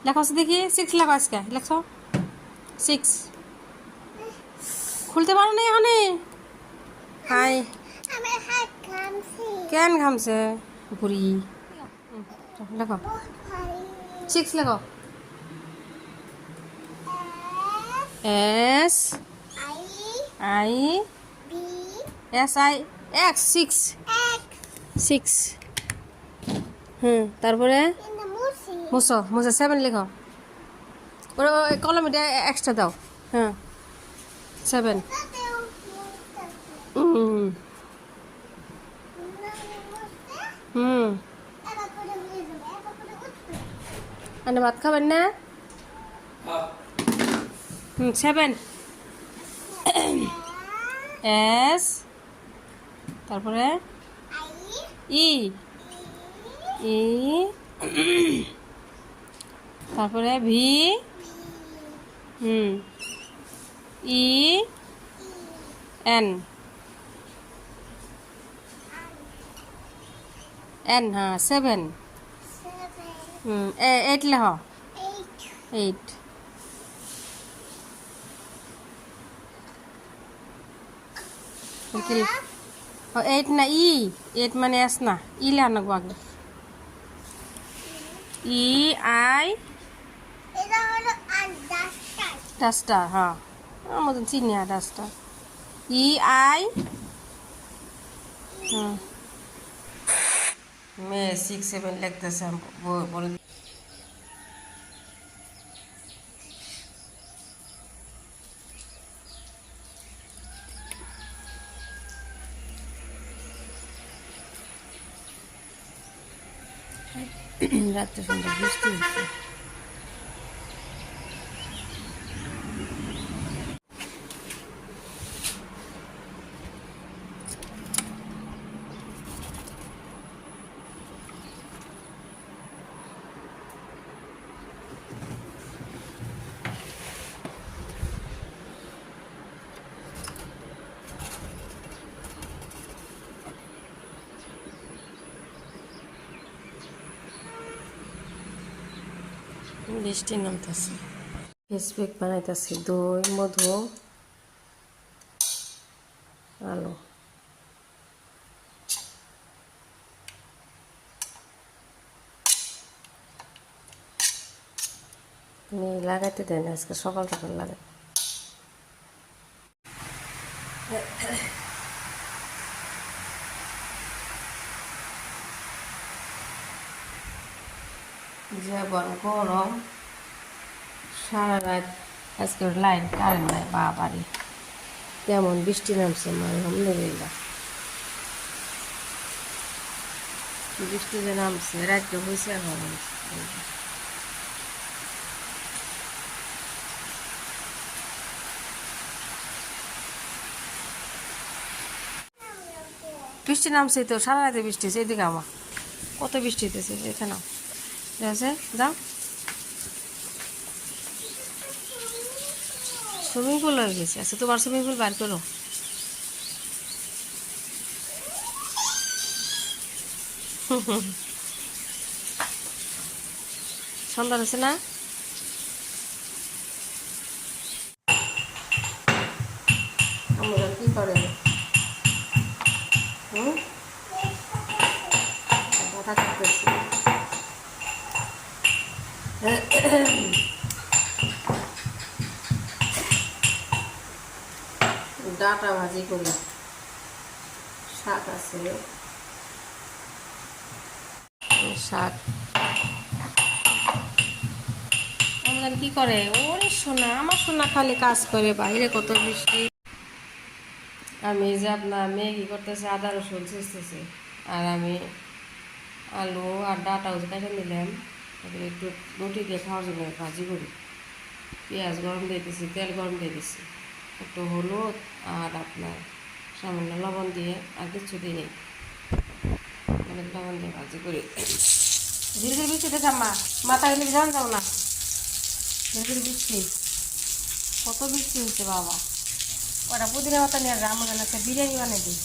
লেখো দেখি 6 লেখো আজকে লেখো 6 খুলতে পারো না এখানে হাই কেন ঘামছে বুড়ি লেখো 6 লেখো S I S I x 6 তারপরে মুছো মুছো 7 লেখো ওরা কলম এটা এক্সট্রা দাও 7 হুম হুম মানে ভাত খাবেন না 7 এস তারপরে ই ই তারপরে ভি ই এন এন 7 8 লেখ 8 8 না ই 8 মানে এস না ই লে আনবো আগে ই আই ডাস্টার আমার মতন চিনি ডাস্টার ই আই মেয়ে 6 7 লিখতেছে বলে রাত্রে সন্ধ্যা বৃষ্টি হচ্ছে বৃষ্টি নামতেছে ফেস প্যাক বানাইতেছি দই মধু আলু লাগাইতে দেয় না আজকে সকাল সকাল লাগাই যেমন গরম সারা রাত আজকে লাইন কারেন্ট নাই বাবারে তেমন বৃষ্টি নামছে আলহামদুলিল্লাহ বৃষ্টি যে নামছে রাত্রে হয়েছে এখন বৃষ্টি নামছে তো সারা রাতে বৃষ্টি হয়েছে এদিকে আমার কত বৃষ্টি হইতেছে এখানে আছে যাও সুইমিং পুল হয়ে গেছে আচ্ছা তোমার সুইমিং পুল বার করো সন্ধ্যা হচ্ছে না আমরা কি করে কথা করতেছি ডাটা ভাজি করি শাক আছে শাক আমাদের কি করে ওরে সোনা আমার সোনা খালি কাজ করে বাইরে কত বৃষ্টি আমি যে আপনার মেয়ে কি করতেছে আদা রসুন ছেঁচতেছে আর আমি আলু আর ডাটাও যে কেটে নিলাম একটু রুটি দিয়ে খাওয়ার জন্য ভাজি করি পেঁয়াজ গরম দিয়ে দিছি তেল গরম দিয়ে দিছি একটু হলুদ আর আপনার সামান্য লবণ দিয়ে আর কিছু দিই নেই অনেক লবণ দিয়ে ভাজি করি ধীরে ধীরে বৃষ্টিতে জামা মাথা গেলে জান যাও না ধীরে ধীরে বৃষ্টি কত বৃষ্টি হচ্ছে বাবা ওরা পুদিনা পাতা নিয়ে আসবে আমার একটা বিরিয়ানি বানিয়ে দিই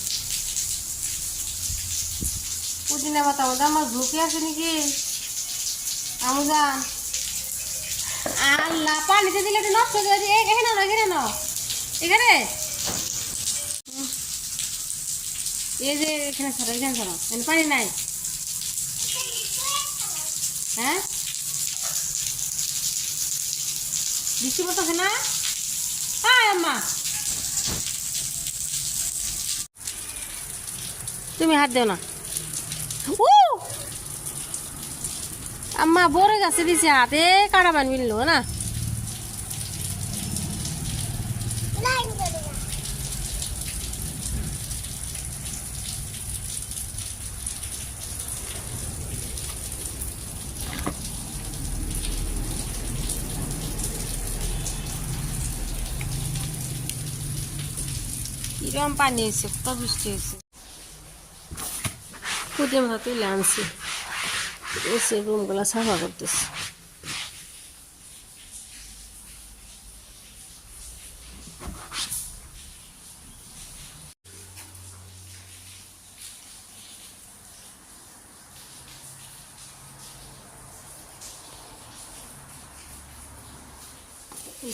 পুদিনা পাতা ওদের আমার ঝুঁকি আছে নাকি আমুজা আল্লাহ পানিতে দিলে এটা নষ্ট হয়ে যাবে। এখানে নাও, এখানে নাও, এখানে এই যে এখানে ছাড়ো, এখানে ছাড়ো, এখানে পানি নাই। হ্যাঁ বৃষ্টি পড়তেছে না? হ্যাঁ আম্মা তুমি হাত দেও না। ও আম্মা বড় গাছে দিছে হাতে কাটা বান মিললো না। কিরম পানি হয়েছে, কত বৃষ্টি হয়েছে। খুদে মাথা তুলে আনছি, এসে রুমগুলা সাফা করতেছি।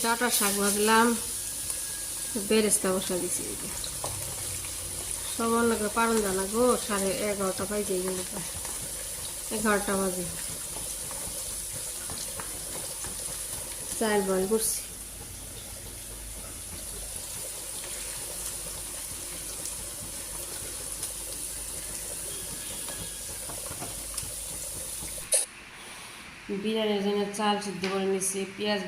ডাটা শাক ভাজলাম, বেরেস্তা বসা দিছি। সবার লাগে পারন জানা গো, 11:30 বাজে গেল, 11টা বাজে। চাল বয়েল করছি। বিরিয়ানির জন্য চাল সিদ্ধ করে নিচ্ছি, পেঁয়াজ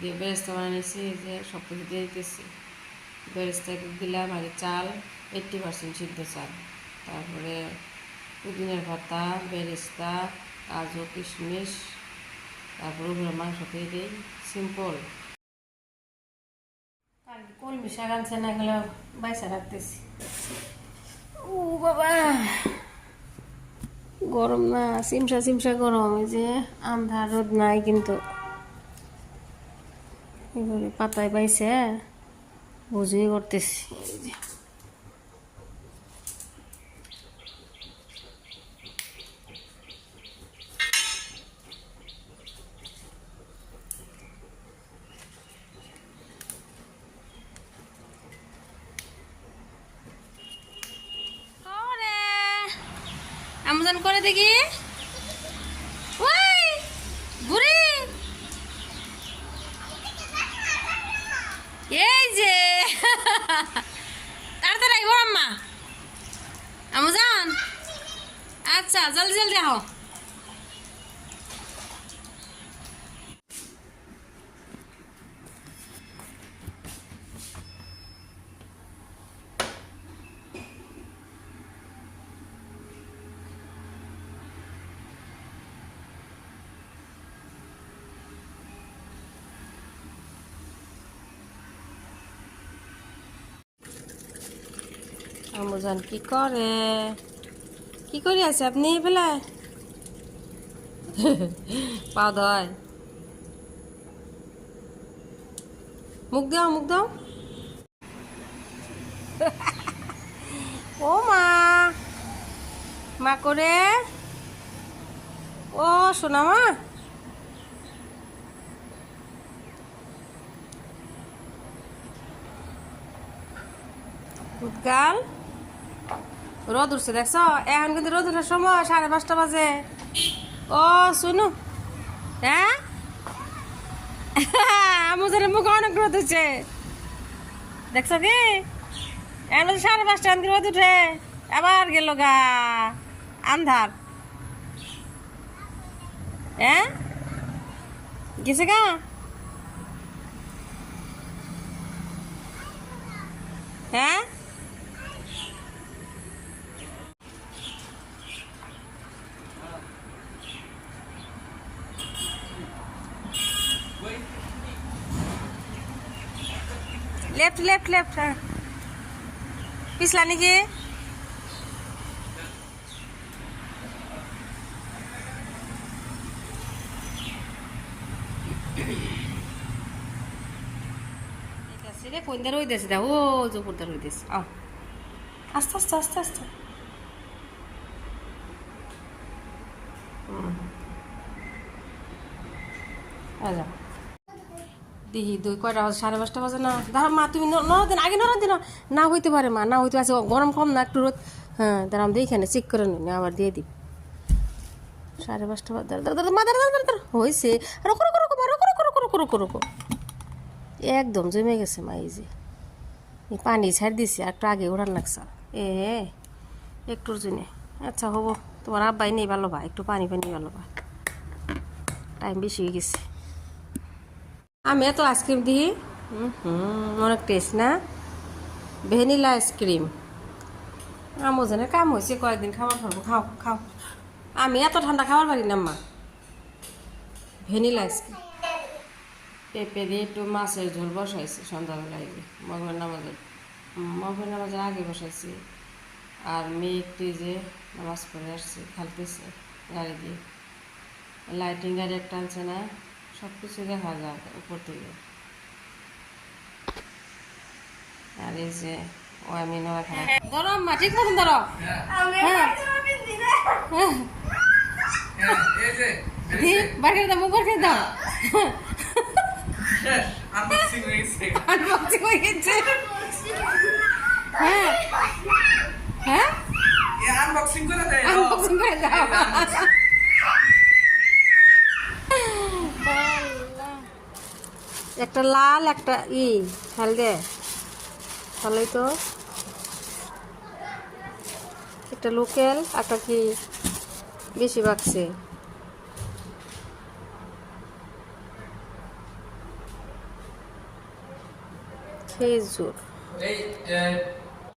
দিয়ে বেরেস্তা বানিয়ে নিচ্ছি। যে সব কিছু দিয়ে দিতেছি, বেরেস্তা দিলাম, আগে চাল 80% সিদ্ধ চাল, তারপরে পুদিনার পাতা, বেরেস্তা, কাজু, কিশমিশ, তারপরে ওগুলো মাংস দিয়ে দিই, সিম্পল। কালকে কলমি শাক আনছে না, এগুলো বাইসা রাখতেছি। ও বাবা গরম না, সিমসা সিমসা গরম। এই যে আন্ধার, রোদ নাই, কিন্তু এগুলো পাতায় পাইছে বুঝেই করতেছি। আমজান করে দেখি, ওই বুড়ি এই যে তাড়াতাড়ি আইবো আম্মা। আমজান আচ্ছা জলদি জলদি আহ। আমজান কি করে, কি করে আছে আপনি বেলায়? পা ধয়, মুখ দাও, মুখ দাও। ও মা, মা করে, ও শোনা মা। উৎকাল রোদ উঠছে দেখছ, এখন কিন্তু রোদ উঠার সময় 5:30 বাজে। ও শুনু, হ্যাঁ আমাদের মুখে অনেক রোদ উঠছে দেখছ কি? এখন 5:30 রোদ উঠে আবার গেল গা আন্ধার। হ্যাঁ গেছে গা। হ্যাঁ लेफ्ट लेफ्ट लेफ्ट हाँ पिछला नहीं के रे कोण दर होईदेस दा ओ जो पुरदर होईदेस आ आस्ते आस्ते आस्ते आस्ते আচ্ছা দেখি দুই কয়টা বাজে 5:30 বাজে না দাঁড়া মা তুমি নরম দিন আগে নরম দিন না হইতে পারে মা না হইতে আছে গরম কম না একটু রোদ হ্যাঁ দাঁড়াম দিয়ে এখানে চেক করে নিন আবার দিয়ে দিই 5:30 বাজে দাঁড়া মা দাঁড়া হয়েছে রকো রকো রকো রকো রকো রকো রকো রকো রকো একদম জমে গেছে মা এই যে এই পানি ছাড় দিছি আর একটু আগে ওড়ান লাগছে একটুর জন্যে আচ্ছা হবো তোমার আব্বাই নেই ভালো ভাই একটু পানি পানি ভালো ভাই টাইম বেশি হয়ে গেছে আমি এত আইসক্রিম দিই অনেক টেস্ট না ভ্যানিলা আইসক্রিম আমোজনের কাম হয়েছে কয়েকদিন খাবার পারবো খাও খাও আমি এত ঠান্ডা খাবার পারি না মা ভ্যানিলা আইসক্রিম পেঁপে দিয়ে একটু মাছের ঝোল বসাইছি সন্ধ্যাবেলায় মগের নামাজের আগে বসাইছি আর মেয়ে একটু যে নামাজ পড়ে আসছে খেলতেছে গাড়ি দিয়ে লাইটিং গাড়ি একটা আনছে না সব কিছু দেখা যায় উপর থেকে আর এই যে ও আমি নেওয়া খারাপ ধরো মা ঠিক মতন ধরো বাড়ি দাও মুখ করে দাও আনবক্সিং হয়ে গেছে হ্যাঁ হ্যাঁ আনবক্সিং করে দাও একটা লাল একটা ফেল দে ভালোই তো একটা লোকাল একটা কি বেশি বাকছে খেজুর